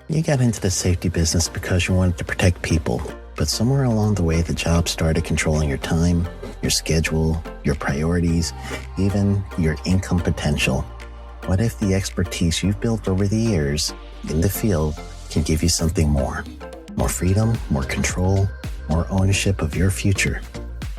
You got into the safety business because you wanted to protect people, but somewhere along the way, the job started controlling your time, your schedule, your priorities, even your income potential. What if the expertise you've built over the years in the field can give you something more? More freedom, more control, more ownership of your future.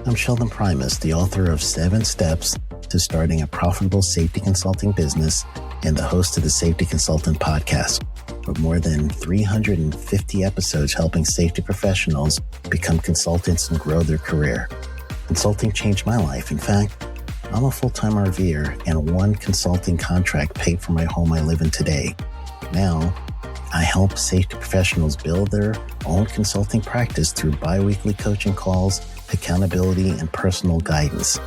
I'm Sheldon Primus, the author of 7 Steps to Starting a Profitable Safety Consulting Business and the host of the Safety Consultant Podcast, with more than 350 episodes helping safety professionals become consultants and grow their career. Consulting changed my life. In fact, I'm a full-time RVer, and one consulting contract paid for my home I live in today. Now, I help safety professionals build their own consulting practice through bi-weekly coaching calls, accountability, and personal guidance.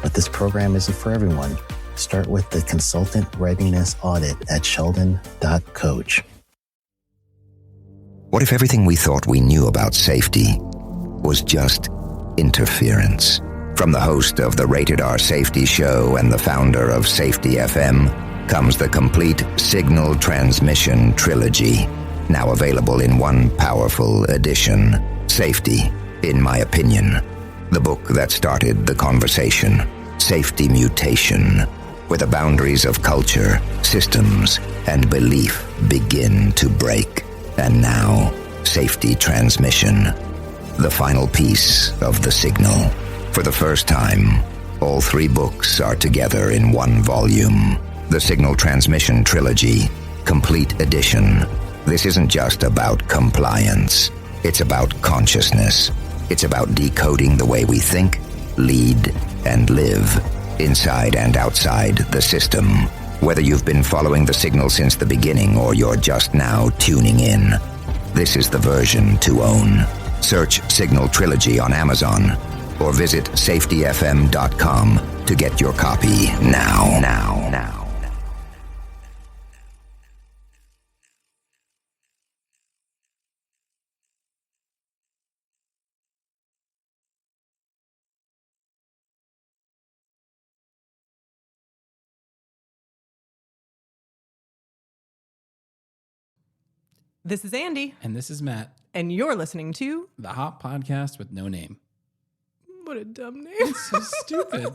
But this program isn't for everyone. Start with the Consultant Readiness Audit at sheldon.coach. What if everything we thought we knew about safety was just interference? From the host of the Rated R Safety Show and the founder of Safety FM comes the complete Signal Transmission Trilogy, now available in one powerful edition. Safety, in my opinion, the book that started the conversation. Safety Mutation, where the boundaries of culture, systems, and belief begin to break. And now, Safety Transmission, the final piece of the signal. For the first time, all 3 books are together in one volume. The Signal Transmission Trilogy, Complete Edition. This isn't just about compliance. It's about consciousness. It's about decoding the way we think, lead, and live, inside and outside the system. Whether you've been following the signal since the beginning or you're just now tuning in, this is the version to own. Search Signal Trilogy on Amazon or visit safetyfm.com to get your copy now. This is Andy. And this is Matt. And you're listening to The Hop Podcast with no name. What a dumb name. It's so stupid.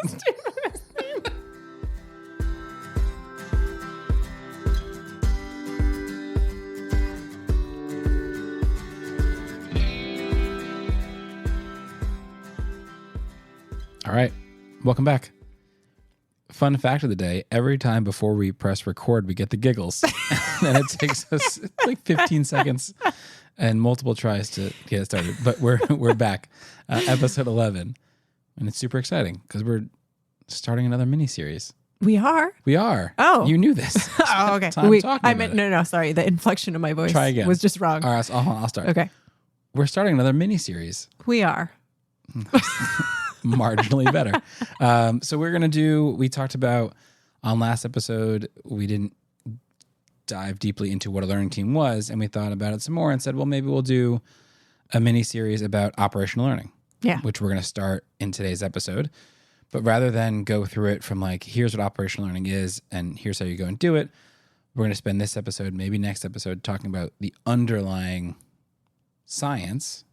All right. Welcome back. Fun fact of the day, every time before we press record, we get the giggles. And it takes us like 15 seconds and multiple tries to get it started. But we're back. Episode 11. And it's super exciting because we're starting another mini-series. We are? We are. Oh. You knew this. Oh, okay. No, sorry. The inflection of my voice Try again. was just wrong. All right, I'll start. Okay. We're starting another mini-series. We are. Marginally better. So we talked about on last episode, we didn't dive deeply into what a learning team was, and we thought about it some more and said, well, maybe we'll do a mini series about operational learning, which we're going to start in today's episode. But rather than go through it from like, here's what operational learning is and here's how you go and do it, we're going to spend this episode, maybe next episode, talking about the underlying science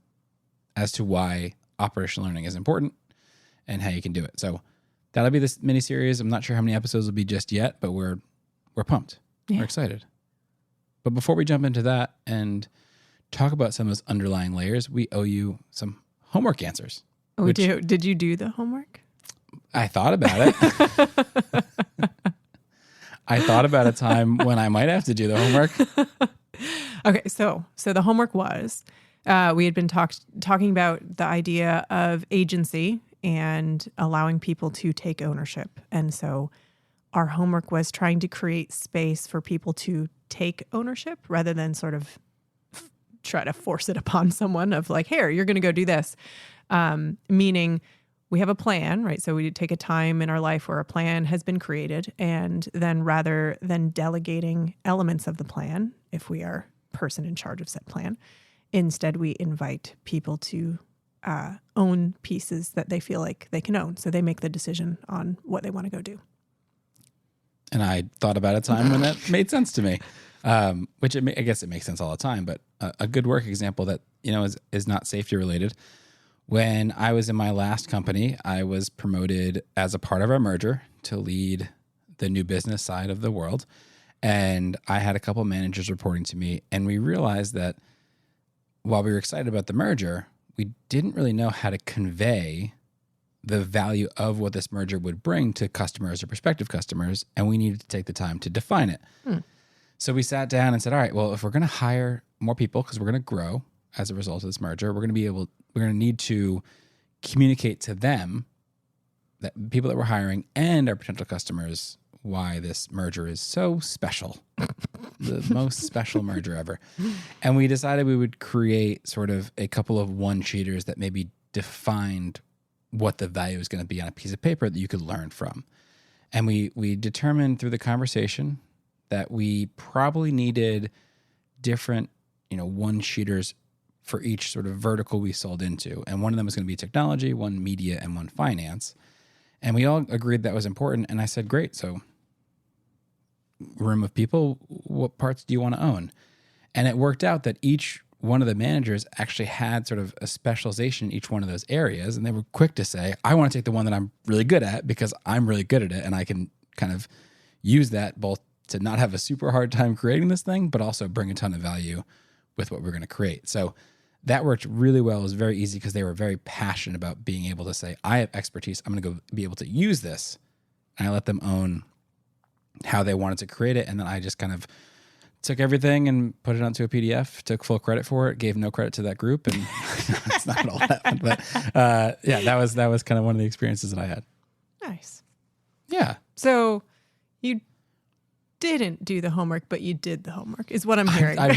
as to why operational learning is important and how you can do it. So that'll be this mini series. I'm not sure how many episodes will be just yet, but we're pumped. Yeah. We're excited. But before we jump into that and talk about some of those underlying layers, we owe you some homework answers. Oh, we do. Did you do the homework? I thought about it. I thought about a time when I might have to do the homework. Okay, so the homework was, we had been talking about the idea of agency and allowing people to take ownership. And so our homework was trying to create space for people to take ownership rather than sort of try to force it upon someone of like, here, you're going to go do this. Meaning we have a plan, right? So we take a time in our life where a plan has been created, and then rather than delegating elements of the plan, if we are person in charge of said plan, instead we invite people to own pieces that they feel like they can own. So they make the decision on what they want to go do. And I thought about a time when that made sense to me. Which I guess it makes sense all the time. But a good work example that is not safety related. When I was in my last company, I was promoted as a part of our merger to lead the new business side of the world. And I had a couple managers reporting to me, and we realized that while we were excited about the merger, we didn't really know how to convey the value of what this merger would bring to customers or prospective customers, and we needed to take the time to define it. So we sat down and said, all right, well, if we're going to hire more people because we're going to grow as a result of this merger, we're going to need to communicate to them, that people that we're hiring and our potential customers, why this merger is so special, the most special merger ever. And we decided we would create sort of a couple of one-sheeters that maybe defined what the value is going to be on a piece of paper that you could learn from. And we determined through the conversation that we probably needed different, one-sheeters for each sort of vertical we sold into. And one of them was going to be technology, one media, and one finance. And we all agreed that was important. And I said, great. So room of people, what parts do you want to own? And it worked out that each one of the managers actually had sort of a specialization in each one of those areas. And they were quick to say, I want to take the one that I'm really good at because I'm really good at it. And I can kind of use that both to not have a super hard time creating this thing, but also bring a ton of value with what we're going to create. So that worked really well. It was very easy because they were very passionate about being able to say, I have expertise. I'm going to go be able to use this. And I let them own how they wanted to create it. And then I just kind of took everything and put it onto a PDF, took full credit for it, gave no credit to that group. And it's not all that, but that was kind of one of the experiences that I had. Nice. Yeah. So you didn't do the homework, but you did the homework is what I'm hearing. I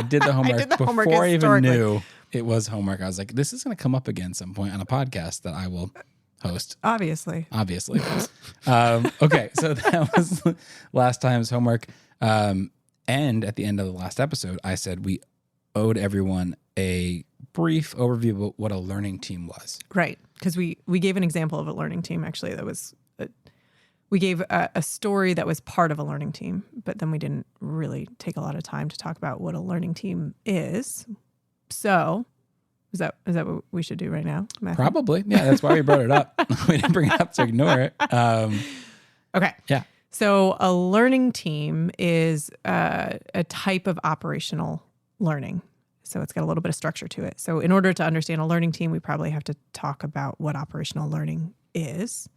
did the homework before I even knew it was homework. I was like, this is going to come up again some point on a podcast that I will host. Obviously. Okay. So that was last time's homework. And at the end of the last episode, I said we owed everyone a brief overview of what a learning team was. Right. Because we gave an example of a learning team, actually, that was... We gave a story that was part of a learning team, but then we didn't really take a lot of time to talk about what a learning team is. So is that what we should do right now, Matthew? Probably. Yeah, that's why we brought it up. We didn't bring it up to ignore it. Okay. Yeah. So a learning team is a type of operational learning. So it's got a little bit of structure to it. So in order to understand a learning team, we probably have to talk about what operational learning is.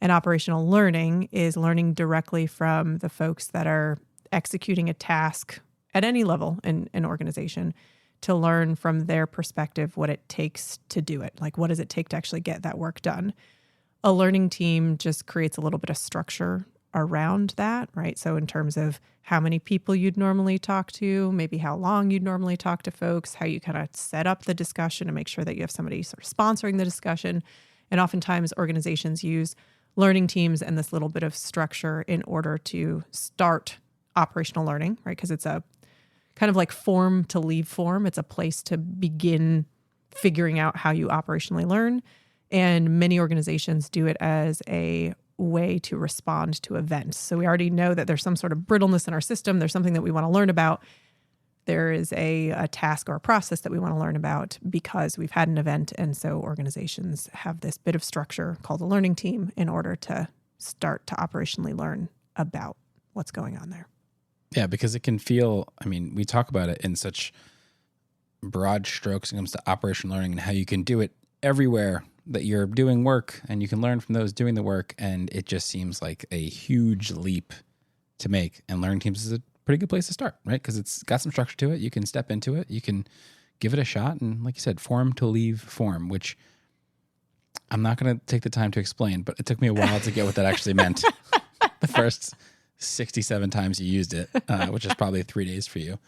And operational learning is learning directly from the folks that are executing a task at any level in an organization to learn from their perspective what it takes to do it. Like, what does it take to actually get that work done? A learning team just creates a little bit of structure around that, right? So in terms of how many people you'd normally talk to, maybe how long you'd normally talk to folks, how you kind of set up the discussion to make sure that you have somebody sort of sponsoring the discussion. And oftentimes organizations use learning teams and this little bit of structure in order to start operational learning, right? Because it's a kind of like form to leave form. It's a place to begin figuring out how you operationally learn. And many organizations do it as a way to respond to events. So we already know that there's some sort of brittleness in our system. There's something that we want to learn about. There is a task or a process that we want to learn about because we've had an event. And so organizations have this bit of structure called a learning team in order to start to operationally learn about what's going on there. Yeah, because it can feel, we talk about it in such broad strokes when it comes to operational learning and how you can do it everywhere that you're doing work and you can learn from those doing the work. And it just seems like a huge leap to make. And learning teams is a pretty good place to start, right? Because it's got some structure to it. You can step into it. You can give it a shot. And like you said, form to leave form, which I'm not going to take the time to explain, but it took me a while to get what that actually meant. The first 67 times you used it, which is probably 3 days for you.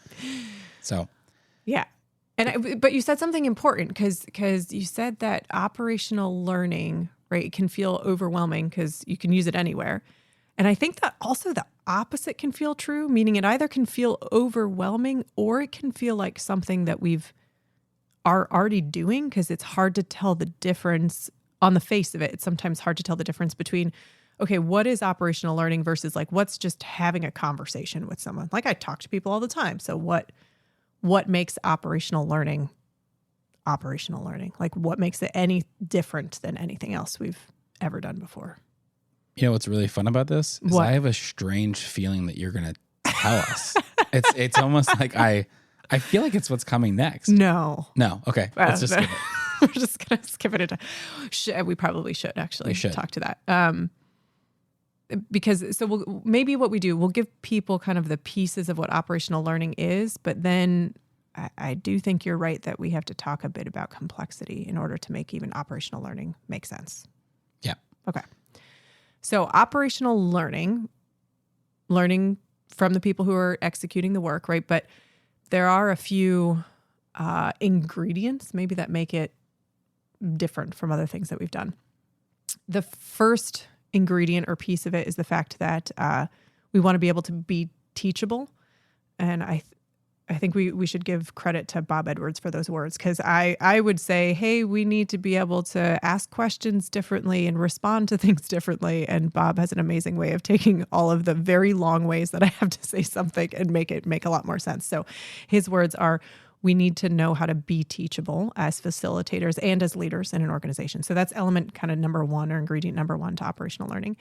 So, yeah. But you said something important because you said that operational learning, right, it can feel overwhelming because you can use it anywhere. And I think that also the opposite can feel true, meaning it either can feel overwhelming or it can feel like something that are already doing because it's hard to tell the difference on the face of it. It's sometimes hard to tell the difference between okay, what is operational learning versus like what's just having a conversation with someone? Like I talk to people all the time. So what makes operational learning? Like what makes it any different than anything else we've ever done before? You know what's really fun about this is What? I have a strange feeling that you're going to tell us. It's almost like I feel like it's what's coming next. No. Okay. Let's just skip it. We're just going to skip it. We probably should actually talk to that. Because maybe what we do, we'll give people kind of the pieces of what operational learning is, but then I do think you're right that we have to talk a bit about complexity in order to make even operational learning make sense. Yeah. Okay. So operational learning from the people who are executing the work, right? But there are a few ingredients maybe that make it different from other things that we've done. The first ingredient or piece of it is the fact that we want to be able to be teachable. And I think we should give credit to Bob Edwards for those words, because I would say, hey, we need to be able to ask questions differently and respond to things differently. And Bob has an amazing way of taking all of the very long ways that I have to say something and make it make a lot more sense. So his words are, we need to know how to be teachable as facilitators and as leaders in an organization. So that's element kind of number one, or ingredient number one to operational learning.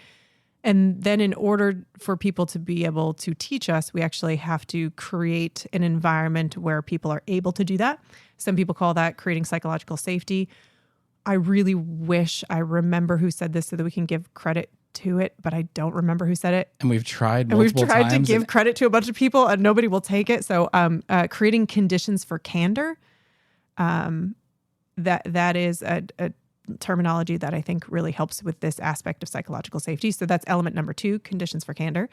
And then in order for people to be able to teach us, we actually have to create an environment where people are able to do that. Some people call that creating psychological safety. I really wish I remember who said this so that we can give credit to it, but I don't remember who said it. And we've tried multiple to times give credit to a bunch of people and nobody will take it. So creating conditions for candor, that is a terminology that I think really helps with this aspect of psychological safety. So that's element number 2, conditions for candor.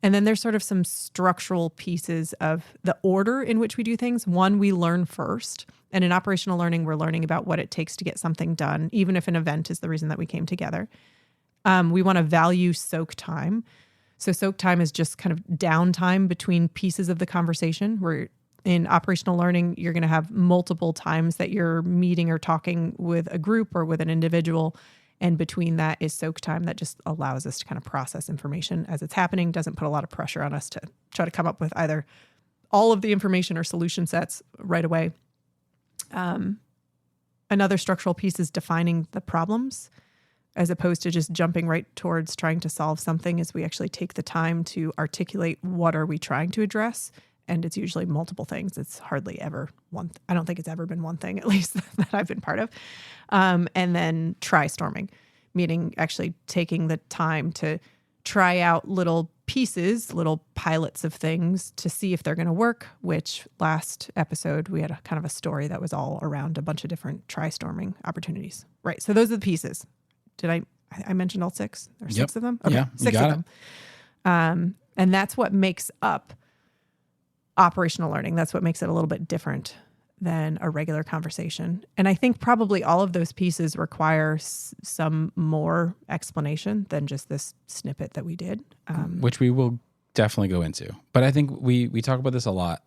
And then there's sort of some structural pieces of the order in which we do things. One, we learn first. And in operational learning, we're learning about what it takes to get something done, even if an event is the reason that we came together. We want to value soak time. So soak time is just kind of downtime between pieces of the conversation. Where in operational learning, you're going to have multiple times that you're meeting or talking with a group or with an individual. And between that is soak time that just allows us to kind of process information as it's happening, doesn't put a lot of pressure on us to try to come up with either all of the information or solution sets right away. Another structural piece is defining the problems, as opposed to just jumping right towards trying to solve something, is we actually take the time to articulate what are we trying to address. And it's usually multiple things. It's hardly ever one. I don't think it's ever been one thing, at least that I've been part of. And then try storming, meaning actually taking the time to try out little pieces, little pilots of things to see if they're going to work, which last episode we had a kind of a story that was all around a bunch of different try storming opportunities. Right. So those are the pieces. Did I mentioned all 6? There are 6 of them? Okay. Yeah, 6 of them. And that's what makes up operational learning. That's what makes it a little bit different than a regular conversation. And I think probably all of those pieces require some more explanation than just this snippet that we did. Which we will definitely go into. But I think we talk about this a lot,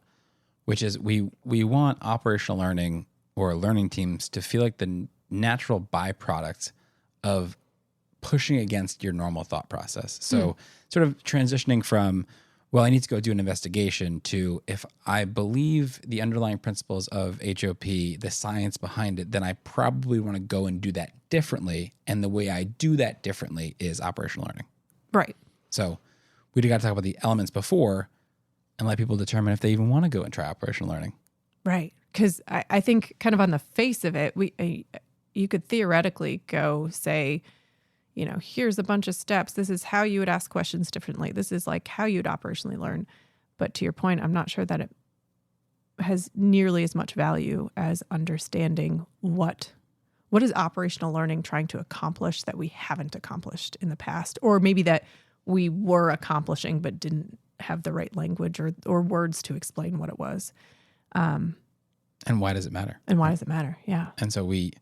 which is we want operational learning or learning teams to feel like the natural byproduct of pushing against your normal thought process. So sort of transitioning from, well, I need to go do an investigation, to if I believe the underlying principles of HOP, the science behind it, then I probably want to go and do that differently. And the way I do that differently is operational learning. Right. So we got to talk about the elements before and let people determine if they even want to go and try operational learning. Right. Because I think kind of on the face of it, you could theoretically go say, here's a bunch of steps. This is how you would ask questions differently. This is like how you'd operationally learn. But to your point, I'm not sure that it has nearly as much value as understanding what is operational learning trying to accomplish that we haven't accomplished in the past, or maybe that we were accomplishing but didn't have the right language or words to explain what it was. And why does it matter? Yeah. And so we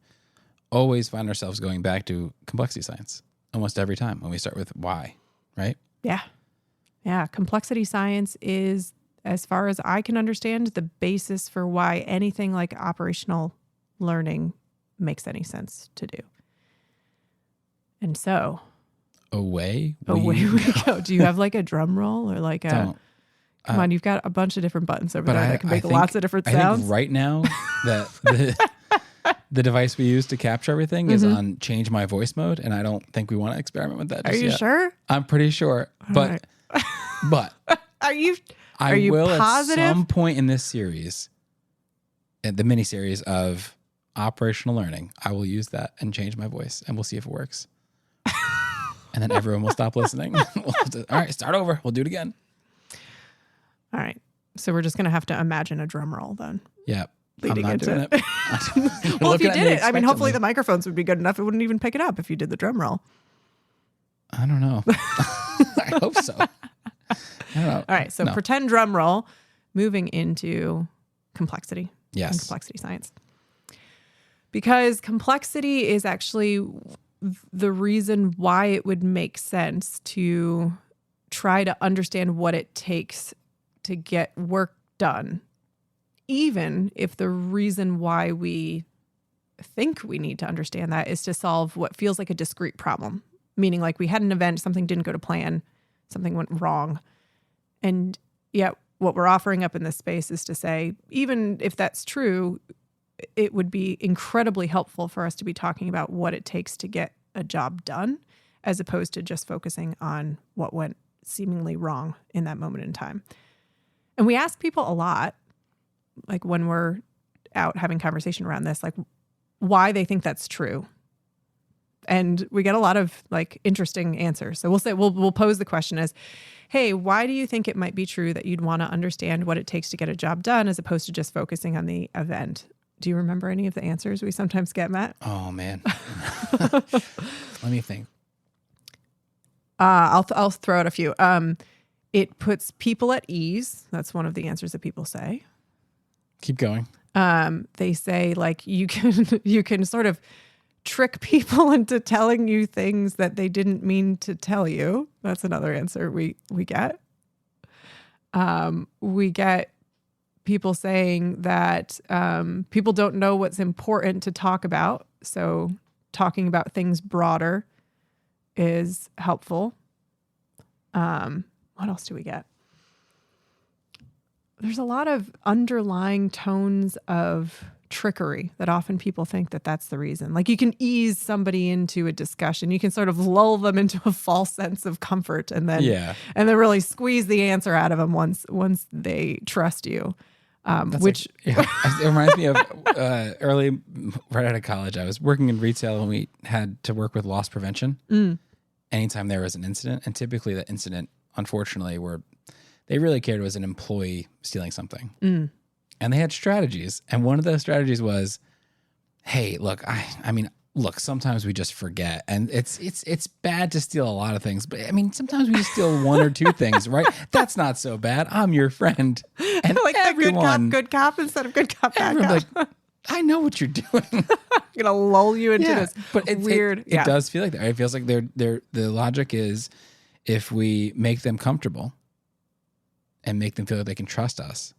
always find ourselves going back to complexity science almost every time when we start with why, right? Yeah. Yeah. Complexity science is, as far as I can understand, the basis for why anything like operational learning makes any sense to do. And so. away Away we go. Do you have like a drum roll or like a? Don't. Come on, you've got a bunch of different buttons over But there that can make think- lots of different I sounds. think right now that the device we use to capture everything is on change my voice mode, and I don't think we want to experiment with that Are just you yet. sure? I'm pretty sure. But right. but Are you I you will positive? at some point in this series, the mini series of operational learning, I will use that and change my voice, and we'll see if it works. And then everyone will stop listening. We'll have to, all right, start over. We'll do it again. All right. So we're just going to have to imagine a drum roll then. Yeah. Leading I'm not into doing it. it. Well, if you did it, I mean, hopefully expectantly. the microphones would be good enough. It wouldn't even pick it up if you did the drum roll. I don't know. I hope so. I don't know. All right. So No. pretend drum roll, moving into complexity and Yes. complexity science. Because complexity is actually the reason why it would make sense to try to understand what it takes to get work done, even if the reason why we think we need to understand that is to solve what feels like a discrete problem, meaning like we had an event, something didn't go to plan, something went wrong. And yet what we're offering up in this space is to say, even if that's true, it would be incredibly helpful for us to be talking about what it takes to get a job done, as opposed to just focusing on what went seemingly wrong in that moment in time. And we ask people a lot, like when we're out having conversation around this, like why they think that's true. And we get a lot of like interesting answers. So we'll pose the question as, hey, why do you think it might be true that you'd want to understand what it takes to get a job done as opposed to just focusing on the event? Do you remember any of the answers we sometimes get, Matt? Oh man. Let me think. I'll throw out a few. It puts people at ease. That's one of the answers that people say. Keep going. They say like you can sort of trick people into telling you things that they didn't mean to tell you. That's another answer we get. We get people saying that people don't know what's important to talk about. So talking about things broader is helpful. What else do we get? There's a lot of underlying tones of trickery that often people think that that's the reason. Like you can ease somebody into a discussion. You can sort of lull them into a false sense of comfort and then really squeeze the answer out of them once they trust you. Which it reminds me of early, right out of college, I was working in retail and we had to work with loss prevention. Anytime there was an incident, and typically the incident, unfortunately, where they really cared was an employee stealing something. And they had strategies. And one of those strategies was, hey, look, I mean, sometimes we just forget. And it's bad to steal a lot of things. But I mean, sometimes we just steal one or two things, right? That's not so bad. I'm your friend. And like everyone, the good cop instead of good cop, bad cop. like, I know what you're doing. I'm going to lull you into this but it's weird. It does feel like that. It feels like the logic is if we make them comfortable and make them feel like they can trust us,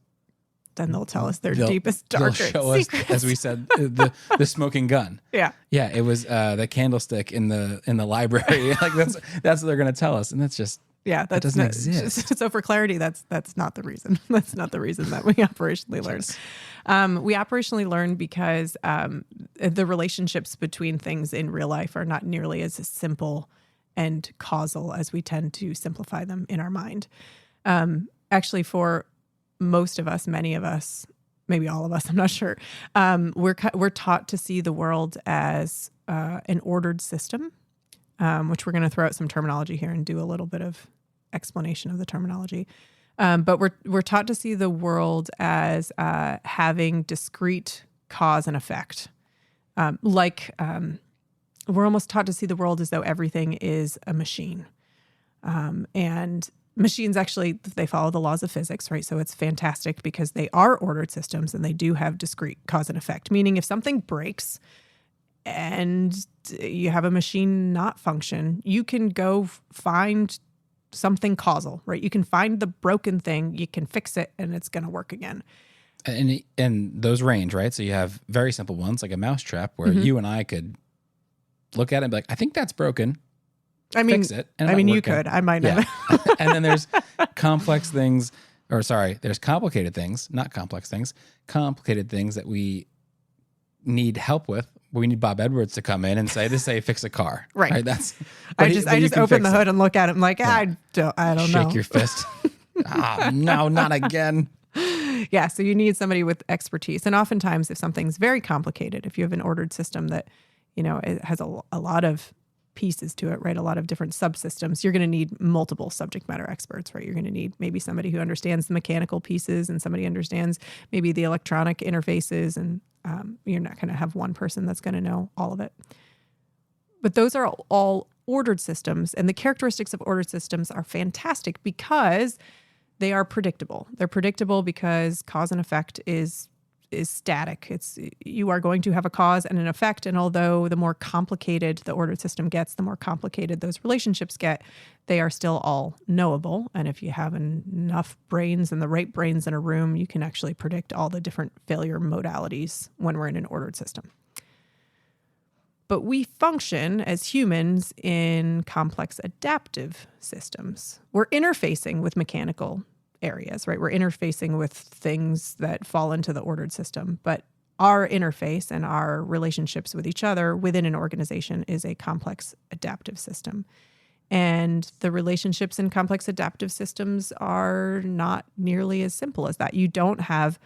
then they'll tell us their deepest, darkest they'll show secrets. us, as we said, the smoking gun. Yeah. It was the candlestick in the library. Like that's what they're going to tell us, and that's just that doesn't exist. So for clarity, that's not the reason. That's not the reason that we operationally learn. We operationally learn because the relationships between things in real life are not nearly as simple and causal as we tend to simplify them in our mind. Actually, for most of us, many of us, maybe all of us, I'm not sure, we're taught to see the world as an ordered system, which we're going to throw out some terminology here and do a little bit of explanation of the terminology. But we're taught to see the world as having discrete cause and effect. We're almost taught to see the world as though everything is a machine. And machines actually, they follow the laws of physics, right? So it's fantastic because they are ordered systems and they do have discrete cause and effect, meaning if something breaks and you have a machine not function, you can go find something causal, right? You can find the broken thing, you can fix it, and it's going to work again. And those range, right? So you have very simple ones like a mousetrap where you and I could look at it and be like, I think that's broken. fix it. And it might you work could. out. I might not. Yeah. And then there's complex things, there's complicated things, not complex things, complicated things that we need help with. We need Bob Edwards to come in and say fix a car. Right. That's. I just open the hood and look at him like, I don't know. Shake your fist. No, not again. Yeah. So you need somebody with expertise. And oftentimes if something's very complicated, if you have an ordered system that, it has a lot of pieces to it, right? A lot of different subsystems, you're going to need multiple subject matter experts, right? You're going to need maybe somebody who understands the mechanical pieces and somebody understands maybe the electronic interfaces. And you're not going to have one person that's going to know all of it. But those are all ordered systems. And the characteristics of ordered systems are fantastic because they are predictable. They're predictable because cause and effect is static. You are going to have a cause and an effect. And although the more complicated the ordered system gets, the more complicated those relationships get, they are still all knowable. And if you have enough brains and the right brains in a room, you can actually predict all the different failure modalities when we're in an ordered system. But we function as humans in complex adaptive systems. We're interfacing with mechanical areas, right? We're interfacing with things that fall into the ordered system. But our interface and our relationships with each other within an organization is a complex adaptive system. And the relationships in complex adaptive systems are not nearly as simple as that. You don't have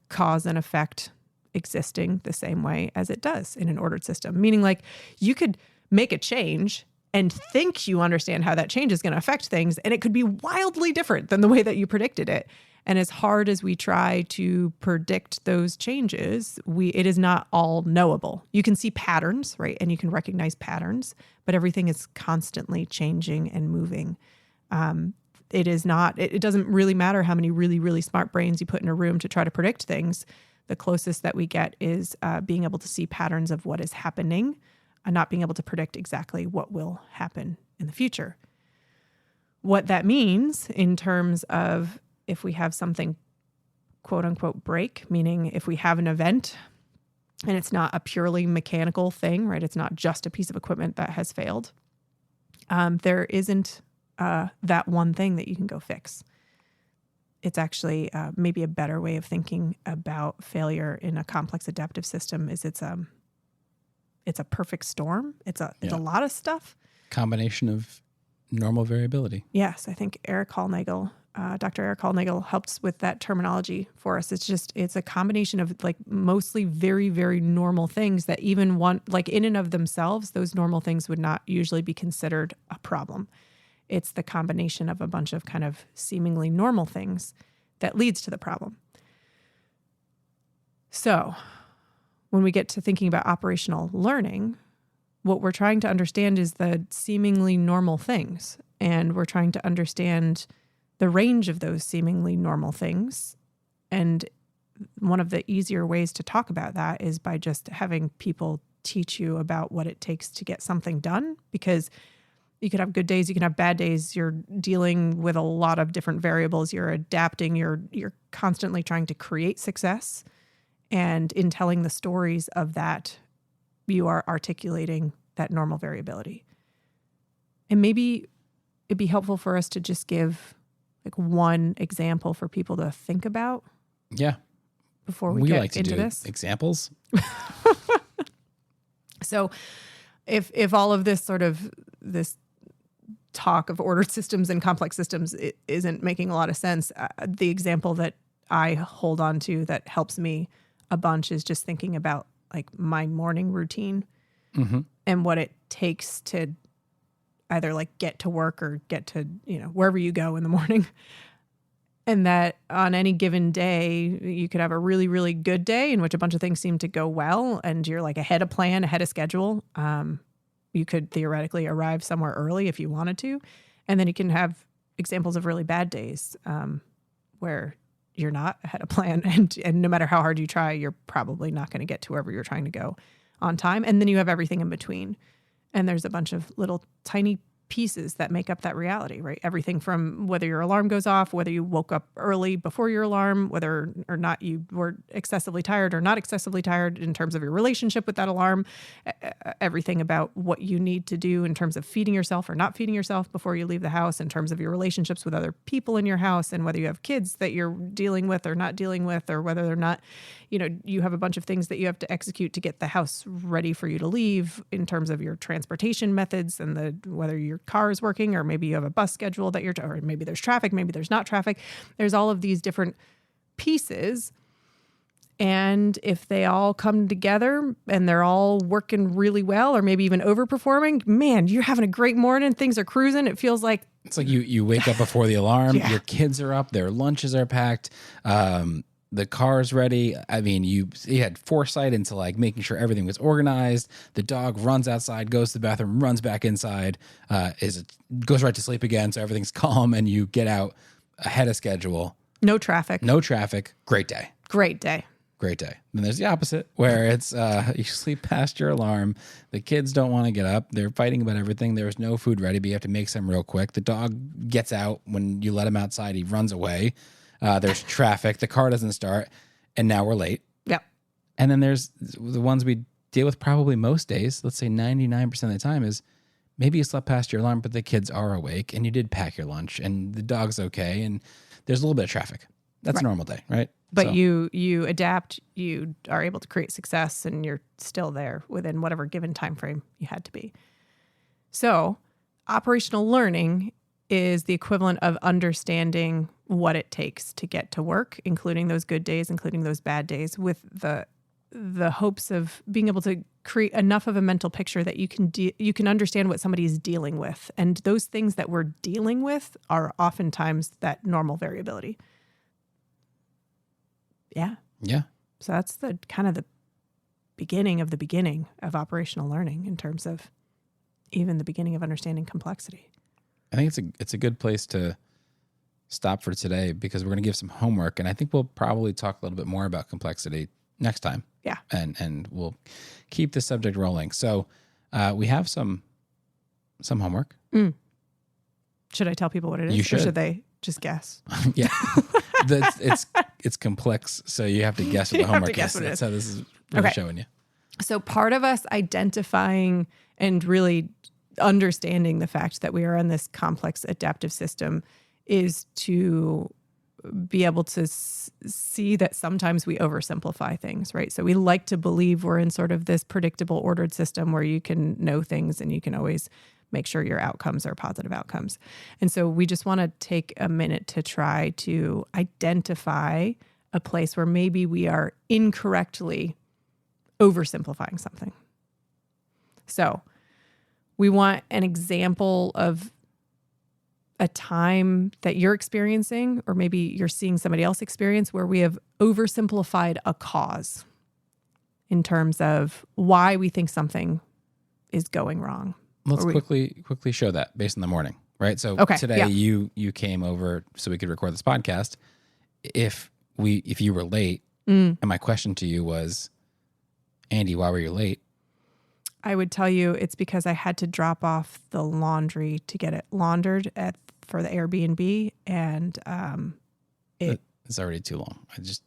cause and effect existing the same way as it does in an ordered system. Meaning like you could make a change and think you understand how that change is going to affect things, and it could be wildly different than the way that you predicted it. And as hard as we try to predict those changes, it is not all knowable. You can see patterns, right? And you can recognize patterns, but everything is constantly changing and moving. It doesn't really matter how many really, really smart brains you put in a room to try to predict things. The closest that we get is being able to see patterns of what is happening and not being able to predict exactly what will happen in the future. What that means in terms of if we have something quote unquote break, meaning if we have an event and it's not a purely mechanical thing, right? It's not just a piece of equipment that has failed. There isn't that one thing that you can go fix. It's actually maybe a better way of thinking about failure in a complex adaptive system is it's a perfect storm. It's a lot of stuff. Combination of normal variability. Yes, I think Dr. Eric Hallnagel helps with that terminology for us. It's a combination of like mostly very, very normal things that even in and of themselves, those normal things would not usually be considered a problem. It's the combination of a bunch of kind of seemingly normal things that leads to the problem. So when we get to thinking about operational learning, what we're trying to understand is the seemingly normal things. And we're trying to understand the range of those seemingly normal things. And one of the easier ways to talk about that is by just having people teach you about what it takes to get something done, because you could have good days, you can have bad days. You're dealing with a lot of different variables. You're adapting. You're constantly trying to create success. And in telling the stories of that, you are articulating that normal variability. And maybe it'd be helpful for us to just give like one example for people to think about. Yeah. Before we get like into this. Examples. So if all of this this talk of ordered systems and complex systems it isn't making a lot of sense, the example that I hold on to that helps me a bunch is just thinking about like my morning routine and what it takes to either like get to work or get to, wherever you go in the morning. And that on any given day, you could have a really, really good day in which a bunch of things seem to go well and you're like ahead of plan, ahead of schedule. You could theoretically arrive somewhere early if you wanted to. And then you can have examples of really bad days where you're not ahead of plan. And no matter how hard you try, you're probably not going to get to wherever you're trying to go on time. And then you have everything in between. And there's a bunch of little tiny pieces that make up that reality, right? Everything from whether your alarm goes off, whether you woke up early before your alarm, whether or not you were excessively tired or not excessively tired in terms of your relationship with that alarm, everything about what you need to do in terms of feeding yourself or not feeding yourself before you leave the house, in terms of your relationships with other people in your house, and whether you have kids that you're dealing with or not dealing with, or whether or not, you have a bunch of things that you have to execute to get the house ready for you to leave in terms of your transportation methods and whether your car is working, or maybe you have a bus schedule or maybe there's traffic, maybe there's not traffic. There's all of these different pieces. And if they all come together and they're all working really well, or maybe even overperforming, man, you're having a great morning. Things are cruising. It feels like it's like you wake up before the alarm. Yeah. Your kids are up. Their lunches are packed. The car's ready. I mean, you had foresight into like making sure everything was organized. The dog runs outside, goes to the bathroom, runs back inside, goes right to sleep again. So everything's calm, and you get out ahead of schedule. no traffic. Great day. Great day. Great day. Then there's the opposite, where it's you sleep past your alarm. The kids don't want to get up. They're fighting about everything. There's no food ready, but you have to make some real quick. The dog gets out. When you let him outside, he runs away. There's traffic. The car doesn't start, and now we're late. Yep. And then there's the ones we deal with probably most days. Let's say 99% of the time is maybe you slept past your alarm, but the kids are awake, and you did pack your lunch, and the dog's okay, and there's a little bit of traffic. That's a normal day, right? But you adapt, you are able to create success, and you're still there within whatever given time frame you had to be. So operational learning is the equivalent of understanding what it takes to get to work, including those good days, including those bad days, with the hopes of being able to create enough of a mental picture that you can understand what somebody is dealing with. And those things that we're dealing with are oftentimes that normal variability. Yeah. Yeah. So that's the kind of the beginning of operational learning in terms of even the beginning of understanding complexity. I think it's a good place to stop for today, because we're going to give some homework, and I think we'll probably talk a little bit more about complexity next time. Yeah. And we'll keep the subject rolling. So we have some homework. Should I tell people what it is? You should. Or should they just guess? Yeah. It's complex, so you have to guess what the homework is. That's how this is really showing you. So part of us identifying and really understanding the fact that we are in this complex adaptive system is to be able to see that sometimes we oversimplify things, right? So we like to believe we're in sort of this predictable, ordered system where you can know things and you can always make sure your outcomes are positive outcomes. And so we just want to take a minute to try to identify a place where maybe we are incorrectly oversimplifying something. So we want an example of a time that you're experiencing, or maybe you're seeing somebody else experience, where we have oversimplified a cause in terms of why we think is going wrong. Let's quickly show that based on the morning, right? So today you came over so we could record this podcast. If you were late, and my question to you was, Andy, why were you late? I would tell you it's because I had to drop off the laundry to get it laundered for the Airbnb, and it's already too long.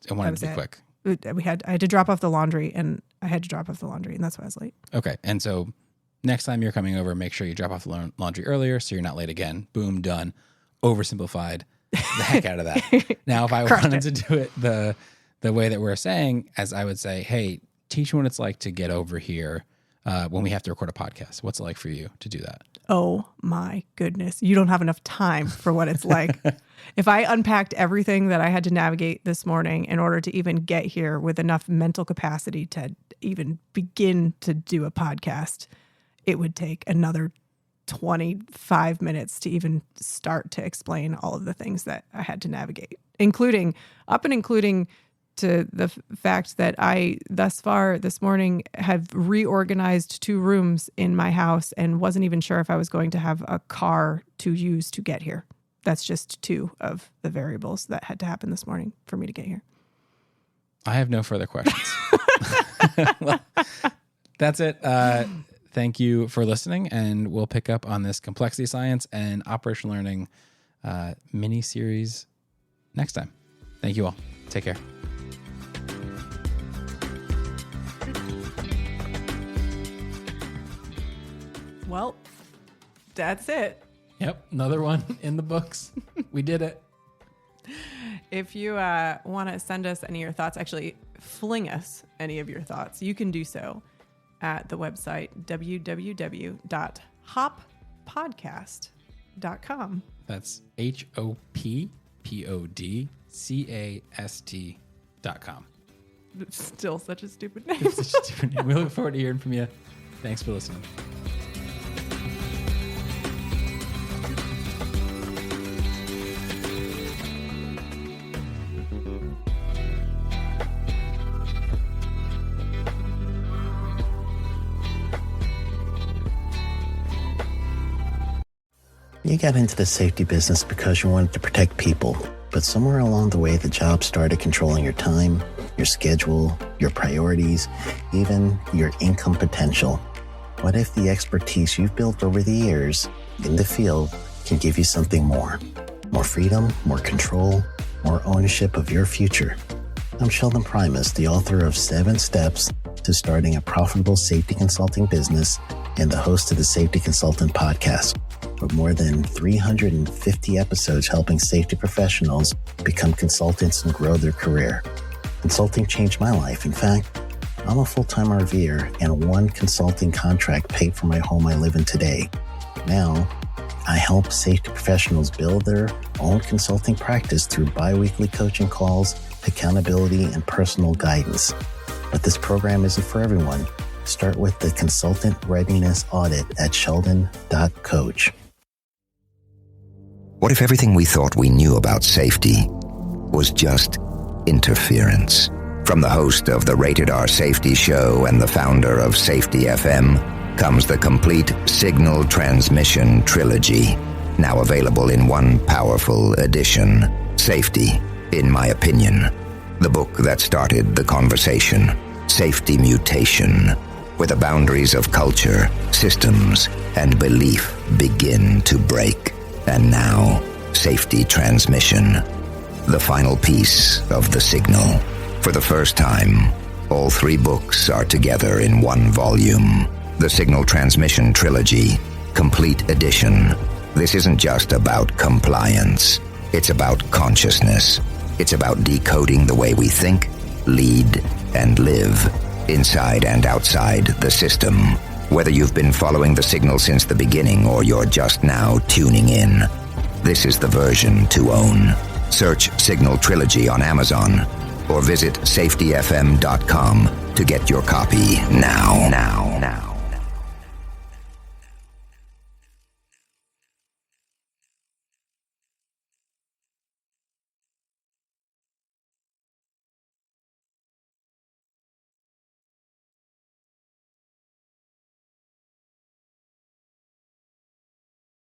I wanted to be quick. I had to drop off the laundry, and that's why I was late. Okay, and so next time you're coming over, make sure you drop off the laundry earlier so you're not late again. Boom, done. Oversimplified the heck out of that. Now, if I wanted to do it the way that we're saying, as I would say, hey, teach me what it's like to get over here when we have to record a podcast. What's it like for you to do that? Oh my goodness. You don't have enough time for what it's like. If I unpacked everything that I had to navigate this morning in order to even get here with enough mental capacity to even begin to do a podcast, it would take another 25 minutes to even start to explain all of the things that I had to navigate, including to the fact that I, thus far this morning, have reorganized 2 rooms in my house and wasn't even sure if I was going to have a car to use to get here. That's just 2 of the variables that had to happen this morning for me to get here. I have no further questions. Well, that's it. thank you for listening, and we'll pick up on this complexity science and operational learning mini series next time. Thank you all. Take care. Well, that's it. Yep, another one in the books. We did it. If you want to send us any of your thoughts, actually fling us any of your thoughts, you can do so at the website www.hoppodcast.com. That's HOPPODCAST.com. It's still such a stupid name. It's such a stupid name. We look forward to hearing from you. Thanks for listening. You got into the safety business because you wanted to protect people, but somewhere along the way, the job started controlling your time, your schedule, your priorities, even your income potential. What if the expertise you've built over the years in the field can give you something more? More freedom, more control, more ownership of your future. I'm Sheldon Primus, the author of 7 Steps to Starting a Profitable Safety Consulting Business and the host of the Safety Consultant Podcast, with more than 350 episodes helping safety professionals become consultants and grow their career. Consulting changed my life. In fact, I'm a full-time RVer, and one consulting contract paid for my home I live in today. Now, I help safety professionals build their own consulting practice through bi-weekly coaching calls, accountability, and personal guidance. But this program isn't for everyone. Start with the Consultant Readiness Audit at sheldon.coach. What if everything we thought we knew about safety was just interference? From the host of the Rated R Safety Show and the founder of Safety FM comes the complete Signal Transmission Trilogy, now available in one powerful edition. Safety, in my opinion, the book that started the conversation. Safety Mutation, where the boundaries of culture, systems, and belief begin to break. And now, Safety Transmission, the final piece of the signal. For the first time, all 3 books are together in one volume. The Signal Transmission Trilogy, Complete Edition. This isn't just about compliance. It's about consciousness. It's about decoding the way we think, lead, and live, inside and outside the system. Whether you've been following the signal since the beginning or you're just now tuning in, this is the version to own. Search Signal Trilogy on Amazon or visit safetyfm.com to get your copy now.